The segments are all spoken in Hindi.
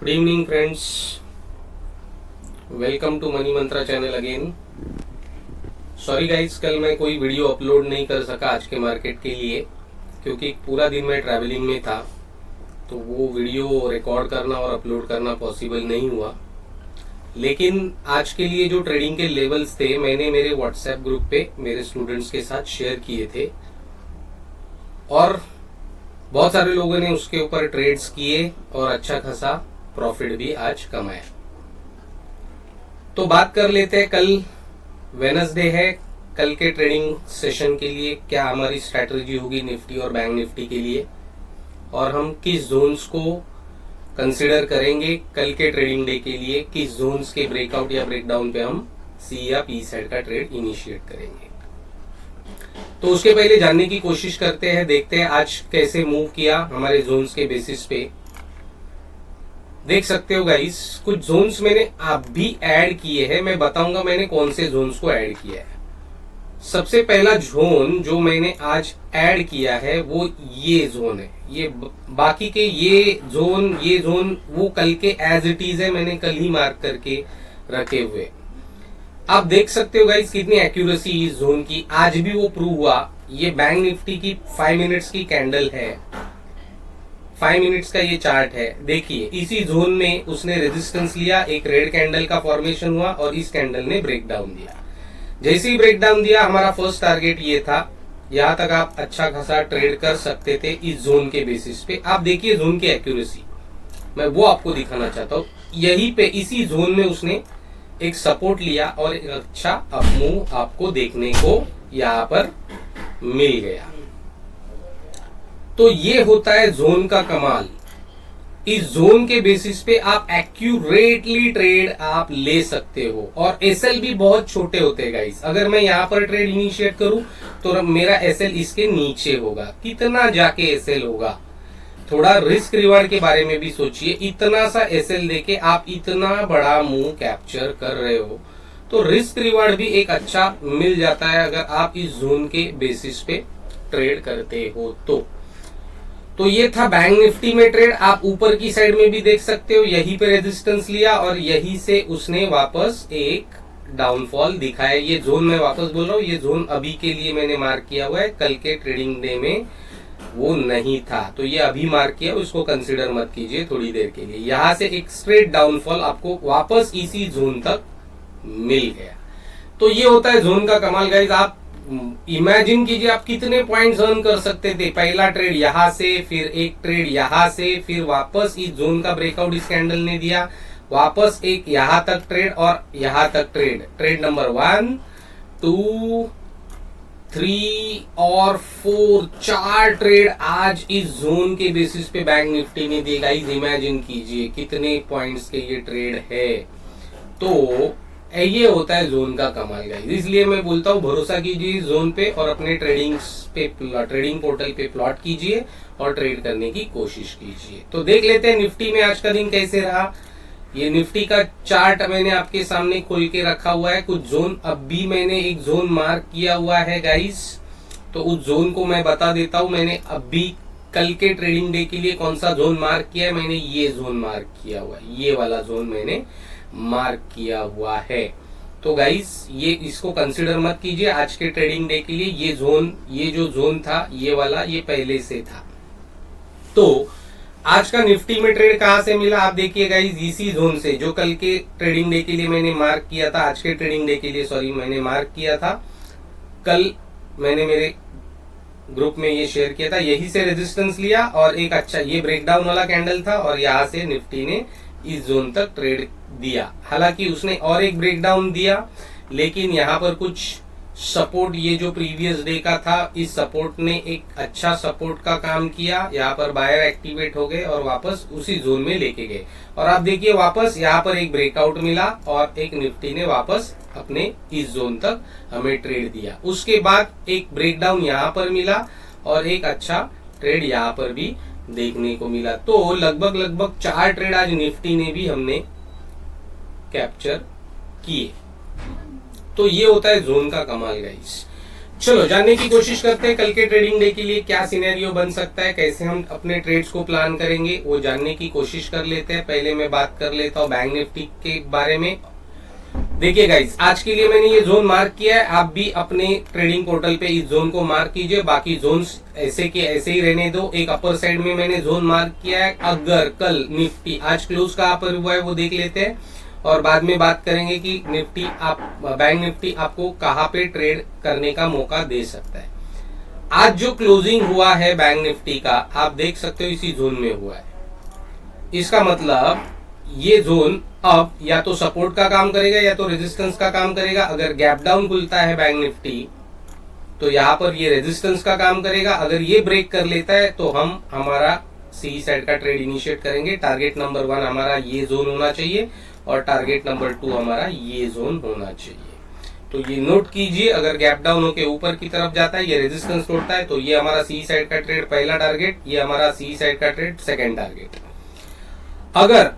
Good evening friends, welcome to Money Mantra channel again. Sorry guys, कल मैं कोई वीडियो अपलोड नहीं कर सका आज के मार्केट के लिए, क्योंकि पूरा दिन मैं ट्रैवलिंग में था, तो वो वीडियो रिकॉर्ड करना और अपलोड करना पॉसिबल नहीं हुआ। लेकिन आज के लिए जो ट्रेडिंग के लेवल्स थे मैंने मेरे व्हाट्सएप ग्रुप पे मेरे स्टूडेंट्स के साथ शेयर किए थे और बहुत सारे लोगों ने उसके ऊपर ट्रेड्स किए और अच्छा खासा प्रॉफिट भी आज कमाया। तो बात कर लेते हैं, कल वेडनेसडे है, कल के ट्रेडिंग सेशन के लिए क्या हमारी स्ट्रैटेजी होगी निफ्टी और बैंक निफ्टी के लिए, और हम किस जोन्स को कंसिडर करेंगे कल के ट्रेडिंग डे के लिए, किस जोन्स के ब्रेकआउट या ब्रेकडाउन पे हम सी या पी साइड का ट्रेड इनिशिएट करेंगे। तो उसके पहले जानने की कोशिश करते हैं, देखते हैं आज कैसे मूव किया हमारे जोन्स के बेसिस पे। देख सकते हो गाइस, कुछ जोन्स मैंने अभी ऐड किए हैं, मैं बताऊंगा मैंने कौन से जोन्स को ऐड किया है। सबसे पहला जोन जो मैंने आज ऐड किया है वो ये जोन है। ये बाकी के ये जोन वो कल के एज इट इज है, मैंने कल ही मार्क करके रखे हुए। आप देख सकते हो गाइस कितनी एक्यूरेसी इस जोन की, आज भी वो प्रूव हुआ। ये बैंक निफ्टी की 5 मिनट्स की कैंडल है, 5 मिनट्स का ये चार्ट है। देखिए इसी जोन में उसने रेजिस्टेंस लिया, एक रेड कैंडल का फॉर्मेशन हुआ और इस कैंडल ने ब्रेक डाउन दिया। जैसे ही ब्रेक डाउन दिया, हमारा फर्स्ट टारगेट ये था, यहां तक आप अच्छा खासा ट्रेड कर सकते थे इस जोन के बेसिस पे। आप देखिए जोन की एक्यूरेसी, मैं वो आपको दिखाना चाहता हूँ। यहीं पे इसी जोन में उसने एक सपोर्ट लिया और एक अच्छा अपमूव आपको देखने को यहां पर मिल गया। तो ये होता है जोन का कमाल। इस जोन के बेसिस पे आप एक्यूरेटली ट्रेड आप ले सकते हो, और एसएल भी बहुत छोटे होते हैं गाइस। अगर मैं यहां पर ट्रेड इनिशिएट करूं तो मेरा एसएल इसके नीचे होगा। कितना जाके एसएल होगा, थोड़ा रिस्क रिवार्ड के बारे में भी सोचिए। इतना सा एसएल देके आप इतना बड़ा मूव कैप्चर कर रहे हो, तो रिस्क रिवार्ड भी एक अच्छा मिल जाता है अगर आप इस जोन के बेसिस पे ट्रेड करते हो। तो ये था बैंक निफ्टी में ट्रेड। आप ऊपर की साइड में भी देख सकते हो, यहीं पे रेजिस्टेंस लिया और यहीं से उसने वापस एक डाउनफॉल दिखाया। ये जोन मैं वापस बोल रहा हूँ, ये जोन अभी के लिए मैंने मार्क किया हुआ है, कल के ट्रेडिंग डे में वो नहीं था, तो ये अभी मार्क किया, उसको कंसिडर मत कीजिए थोड़ी देर के लिए। यहां से एक स्ट्रेट डाउनफॉल आपको वापस इसी जोन तक मिल गया। तो ये होता है जोन का कमाल गाइस। आप इमेजिन कीजिए आप कितने पॉइंट्स अर्न कर सकते थे। पहला ट्रेड यहां से, फिर एक ट्रेड यहां से, फिर वापस इस जोन का ब्रेकआउट इस कैंडल ने दिया, वापस एक यहां तक ट्रेड और यहां तक ट्रेड। ट्रेड नंबर 1, 2, 3 और 4, 4 ट्रेड आज इस जोन के बेसिस पे बैंक निफ्टी ने दिए गाइस। इमेजिन कीजिए कितने पॉइंट्स के ये ट्रेड है। तो ये होता है जोन का कमाल गाइस। इसलिए मैं बोलता हूँ भरोसा कीजिए इस जोन पे और अपने ट्रेडिंग पोर्टल पे प्लॉट कीजिए और ट्रेड करने की कोशिश कीजिए। तो देख लेते हैं निफ्टी में आज का दिन कैसे रहा। ये निफ्टी का चार्ट मैंने आपके सामने खोल के रखा हुआ है। कुछ जोन अब भी मैंने एक जोन मार्क किया हुआ है गाइस, तो उस जोन को मैं बता देता हूं। मैंने अभी कल के ट्रेडिंग डे के लिए कौन सा जोन मार्क किया है, मैंने ये जोन मार्क किया हुआ है, ये वाला जोन मैंने मार्क किया हुआ है। तो गाइस ये इसको कंसिडर मत कीजिए आज के ट्रेडिंग डे के लिए। ये जो जोन था ये वाला, ये पहले से था। तो आज का निफ्टी में ट्रेड कहां से मिला आप देखिए गाइस, इसी जोन से जो कल के ट्रेडिंग डे के लिए मैंने मार्क किया था, आज के ट्रेडिंग डे के लिए सॉरी मैंने मार्क किया था। कल मैंने मेरे ग्रुप में ये शेयर किया था। यही से रेजिस्टेंस लिया और एक अच्छा ये ब्रेकडाउन वाला कैंडल था और यहां से निफ्टी ने इस जोन तक ट्रेड दिया। हालांकि उसने और एक ब्रेकडाउन दिया, लेकिन यहां पर कुछ सपोर्ट, ये जो प्रीवियस डे का था, इस सपोर्ट ने एक अच्छा सपोर्ट का काम किया। यहाँ पर बायर एक्टिवेट हो गए और वापस उसी जोन में लेके गए। और आप देखिए वापस यहाँ पर एक ब्रेकआउट मिला और एक निफ्टी ने वापस अपने इस जोन तक हमें ट्रेड दिया। उसके बाद एक ब्रेकडाउन यहाँ पर मिला और एक अच्छा ट्रेड यहाँ पर भी देखने को मिला। तो लगभग 4 ट्रेड आज निफ्टी ने भी हमने कैप्चर किए। तो ये होता है जोन का कमाल गाइस। चलो जानने की कोशिश करते हैं कल के ट्रेडिंग डे के लिए क्या सिनेरियो बन सकता है, कैसे हम अपने ट्रेड्स को प्लान करेंगे, वो जानने की कोशिश कर लेते हैं। पहले मैं बात कर लेता हूँ बैंक निफ्टी के बारे में। देखिए गाइस, आज के लिए मैंने ये जोन मार्क किया है, आप भी अपने ट्रेडिंग पोर्टल पे इस जोन को मार्क कीजिए। बाकी जोन्स ऐसे के ऐसे ही रहने दो। एक अपर साइड में मैंने जोन मार्क किया है। अगर कल निफ्टी आज क्लोज कहाँ पर हुआ है वो देख लेते हैं और बाद में बात करेंगे कि निफ्टी बैंक निफ्टी आपको कहाँ पे ट्रेड करने का मौका दे सकता है। आज जो क्लोजिंग हुआ है बैंक निफ्टी का, आप देख सकते हो इसी जोन में हुआ है। इसका मतलब ये जोन अब या तो सपोर्ट का काम करेगा या तो रेजिस्टेंस का काम करेगा। अगर गैप डाउन खुलता है बैंक निफ्टी तो यहाँ पर ये रेजिस्टेंस का काम करेगा। अगर ये ब्रेक कर लेता है तो हम हमारा सी साइड का ट्रेड इनिशिएट करेंगे। टारगेट नंबर 1 हमारा ये जोन होना चाहिए और टारगेट नंबर 2 हमारा ये जोन होना चाहिए। तो ये नोट कीजिए, अगर गैप डाउन होकर ऊपर की तरफ जाता है, ये रेजिस्टेंस तोड़ता है, तो ये हमारा सी साइड का ट्रेड पहला टारगेट, ये हमारा सी साइड का ट्रेड सेकेंड टारगेट। अगर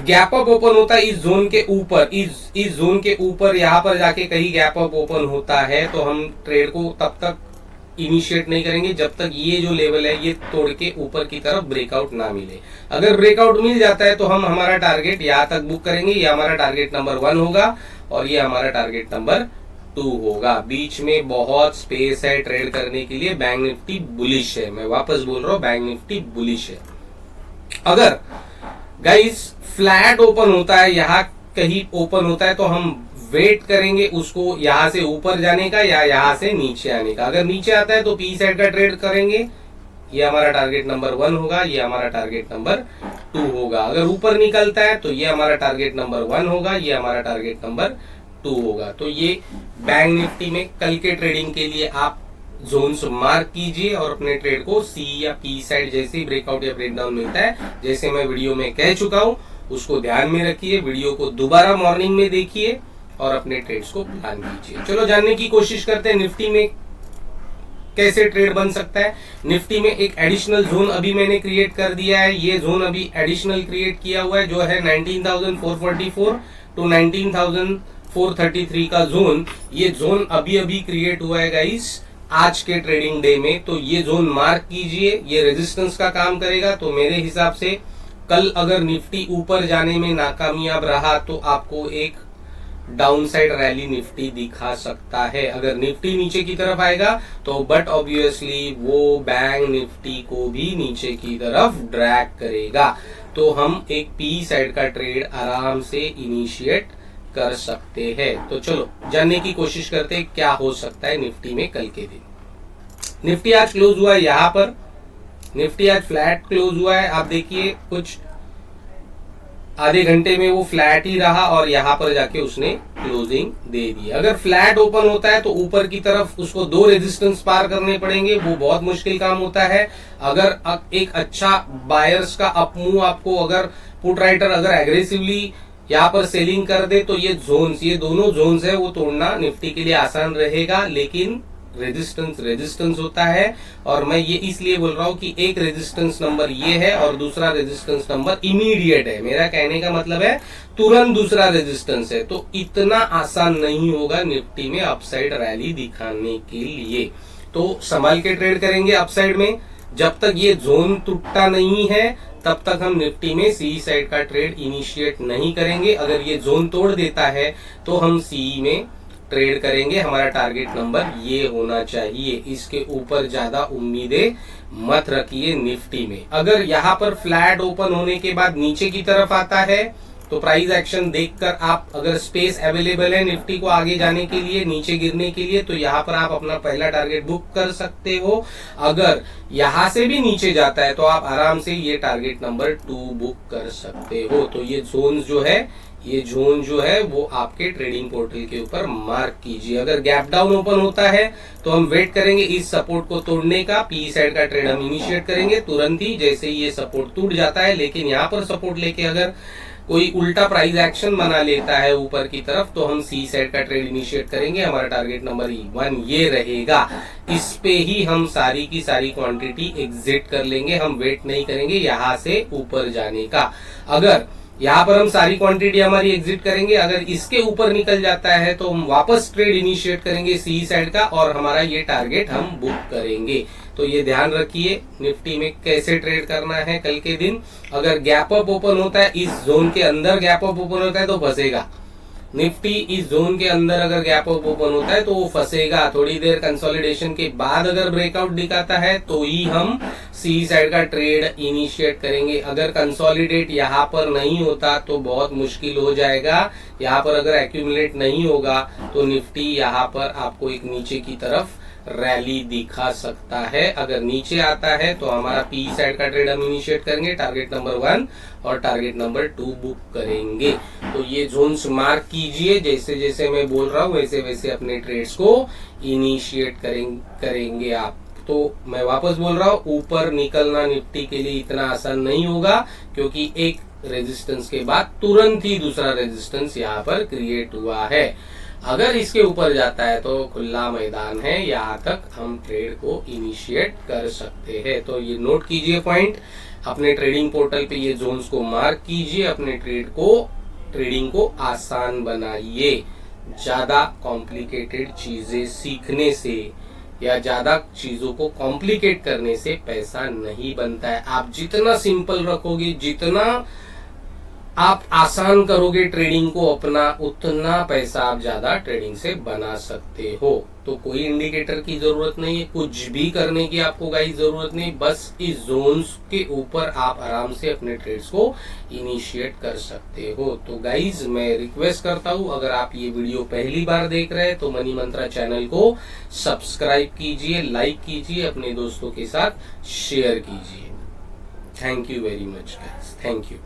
गैप अप ओपन होता है इस जोन के ऊपर, इस जोन के ऊपर यहाँ पर जाके कहीं गैप अप ओपन होता है तो हम ट्रेड को तब तक इनिशिएट नहीं करेंगे जब तक ये जो लेवल है ये तोड़ के ऊपर की तरफ ब्रेकआउट ना मिले। अगर ब्रेकआउट मिल जाता है तो हम हमारा टारगेट यहाँ तक बुक करेंगे। ये हमारा टारगेट नंबर 1 होगा और ये हमारा टारगेट नंबर 2 होगा। बीच में बहुत स्पेस है ट्रेड करने के लिए। बैंक निफ्टी बुलिश है, मैं वापस बोल रहा हूँ, बैंक निफ्टी बुलिश है। अगर गाइस फ्लैट ओपन होता है, यहाँ कहीं ओपन होता है तो हम वेट करेंगे उसको यहाँ से ऊपर जाने का या यहाँ से नीचे आने का। अगर नीचे आता है तो पी साइड का ट्रेड करेंगे। ये हमारा टारगेट नंबर 1 होगा, ये हमारा टारगेट नंबर 2 होगा। अगर ऊपर निकलता है तो ये हमारा टारगेट नंबर 1 होगा, ये हमारा टारगेट नंबर 2 होगा। तो ये बैंक निफ्टी में कल के ट्रेडिंग के लिए आप जोन्स मार्क कीजिए और अपने ट्रेड को सी या पी साइड जैसे ही ब्रेकआउट या ब्रेकडाउन मिलता है, जैसे मैं वीडियो में कह चुका हूं, उसको ध्यान में रखिए। वीडियो को दोबारा मॉर्निंग में देखिए और अपने ट्रेड्स को प्लान कीजिए। चलो जानने की कोशिश करते हैं निफ्टी में कैसे ट्रेड बन सकता है। निफ्टी में एक एडिशनल जोन अभी मैंने क्रिएट कर दिया है। ये जोन अभी एडिशनल क्रिएट किया हुआ है जो है 19,444 टू 19,433 का जोन। ये जोन अभी अभी क्रिएट हुआ है गाइस आज के ट्रेडिंग डे में। तो ये जोन मार्क कीजिए, ये रेजिस्टेंस का काम करेगा। तो मेरे हिसाब से कल अगर निफ्टी ऊपर जाने में नाकामयाब रहा तो आपको एक डाउन साइड रैली निफ्टी दिखा सकता है। अगर निफ्टी नीचे की तरफ आएगा तो बट ऑब्वियसली वो बैंक निफ्टी को भी नीचे की तरफ ड्रैग करेगा। तो हम एक पी साइड का ट्रेड आराम से इनिशिएट कर सकते हैं। तो चलो जानने की कोशिश करते हैं क्या हो सकता है निफ्टी में कल के दिन। निफ्टी आज क्लोज हुआ है यहाँ पर, निफ्टी आज फ्लैट क्लोज हुआ है। आप देखिए कुछ आधे घंटे में वो फ्लैट ही रहा और यहाँ पर जाके उसने क्लोजिंग दे दी। अगर फ्लैट ओपन होता है तो ऊपर की तरफ उसको 2 रेजिस्टेंस पार करने पड़ेंगे, वो बहुत मुश्किल काम होता है। अगर एक अच्छा बायर्स का अपमूव आपको अगर पुट राइटर अगर एग्रेसिवली यहाँ पर सेलिंग कर दे तो ये दोनों जोन्स है वो तोड़ना निफ्टी के लिए आसान रहेगा। लेकिन रेजिस्टेंस होता है और मैं ये इसलिए बोल रहा हूँ कि एक रेजिस्टेंस नंबर ये है और दूसरा रेजिस्टेंस नंबर इमीडिएट है। मेरा कहने का मतलब है तुरंत दूसरा रेजिस्टेंस है। तो इतना आसान नहीं होगा निफ्टी में अपसाइड रैली दिखाने के लिए। तो संभाल के ट्रेड करेंगे अपसाइड में। जब तक ये जोन टूटता नहीं है तब तक हम निफ्टी में सी साइड का ट्रेड इनिशिएट नहीं करेंगे। अगर ये जोन तोड़ देता है तो हम सी में ट्रेड करेंगे। हमारा टारगेट नंबर ये होना चाहिए, इसके ऊपर ज्यादा उम्मीदें मत रखिए निफ्टी में। अगर यहाँ पर फ्लैट ओपन होने के बाद नीचे की तरफ आता है तो प्राइस एक्शन देखकर आप, अगर स्पेस अवेलेबल है निफ्टी को आगे जाने के लिए, नीचे गिरने के लिए, तो यहाँ पर आप अपना पहला टारगेट बुक कर सकते हो। अगर यहाँ से भी नीचे जाता है तो आप आराम से ये टारगेट नंबर 2 बुक कर सकते हो। तो ये जोन जो है वो आपके ट्रेडिंग पोर्टल के ऊपर मार्क कीजिए। अगर गैप डाउन ओपन होता है तो हम वेट करेंगे इस सपोर्ट को तोड़ने का। पी साइड का ट्रेड हम इनिशिएट करेंगे तुरंत ही जैसे ही ये सपोर्ट टूट जाता है। लेकिन यहाँ पर सपोर्ट लेके अगर कोई उल्टा प्राइस एक्शन बना लेता है ऊपर की तरफ तो हम सी साइड का ट्रेड इनिशिएट करेंगे। हमारा टारगेट नंबर 1 ये रहेगा, इस पे ही हम सारी की सारी क्वांटिटी एग्जिट कर लेंगे। हम वेट नहीं करेंगे यहाँ से ऊपर जाने का। अगर यहाँ पर हम सारी क्वांटिटी हमारी एग्जिट करेंगे। अगर इसके ऊपर निकल जाता है तो हम वापस ट्रेड इनिशिएट करेंगे सी साइड का और हमारा ये टारगेट हम बुक करेंगे। तो ये ध्यान रखिए निफ्टी में कैसे ट्रेड करना है कल के दिन। अगर गैप अप ओपन होता है, इस जोन के अंदर गैप अप ओपन होता है तो फंसेगा। निफ्टी इस जोन के अंदर अगर गैप अप ओपन होता है तो वो फंसेगा। थोड़ी देर कंसोलिडेशन के बाद अगर ब्रेकआउट दिखाता है तो ही हम सी साइड का ट्रेड इनिशिएट करेंगे। अगर कंसोलिडेट यहाँ पर नहीं होता तो बहुत मुश्किल हो जाएगा। यहाँ पर अगर एक्यूमुलेट नहीं होगा तो निफ्टी यहाँ पर आपको एक नीचे की तरफ रैली दिखा सकता है। अगर नीचे आता है तो हमारा पी साइड का ट्रेड हम इनिशिएट करेंगे, टारगेट नंबर 1 और टारगेट नंबर 2 बुक करेंगे। तो ये जोन्स मार्क कीजिए, जैसे जैसे मैं बोल रहा हूँ वैसे वैसे अपने ट्रेड्स को इनिशिएट करेंगे आप। तो मैं वापस बोल रहा हूँ, ऊपर निकलना निफ्टी के लिए इतना आसान नहीं होगा, क्योंकि एक रेजिस्टेंस के बाद तुरंत ही दूसरा रेजिस्टेंस यहाँ पर क्रिएट हुआ है। अगर इसके ऊपर जाता है तो खुला मैदान है, यहाँ तक हम ट्रेड को इनिशिएट कर सकते हैं। तो ये नोट कीजिए पॉइंट, अपने ट्रेडिंग पोर्टल पे ये जोन्स को मार्क कीजिए, अपने ट्रेडिंग को आसान बनाइए। ज्यादा कॉम्प्लिकेटेड चीजें सीखने से या ज्यादा चीजों को कॉम्प्लिकेट करने से पैसा नहीं बनता है। आप जितना सिंपल रखोगे, जितना आप आसान करोगे ट्रेडिंग को अपना, उतना पैसा आप ज्यादा ट्रेडिंग से बना सकते हो। तो कोई इंडिकेटर की जरूरत नहीं है, कुछ भी करने की आपको गाइस जरूरत नहीं। बस इस जोन्स के ऊपर आप आराम से अपने ट्रेड्स को इनिशिएट कर सकते हो। तो गाइस मैं रिक्वेस्ट करता हूं, अगर आप ये वीडियो पहली बार देख रहे हैं तो मनी मंत्रा चैनल को सब्सक्राइब कीजिए, लाइक कीजिए, अपने दोस्तों के साथ शेयर कीजिए। Thank you very much guys, thank you.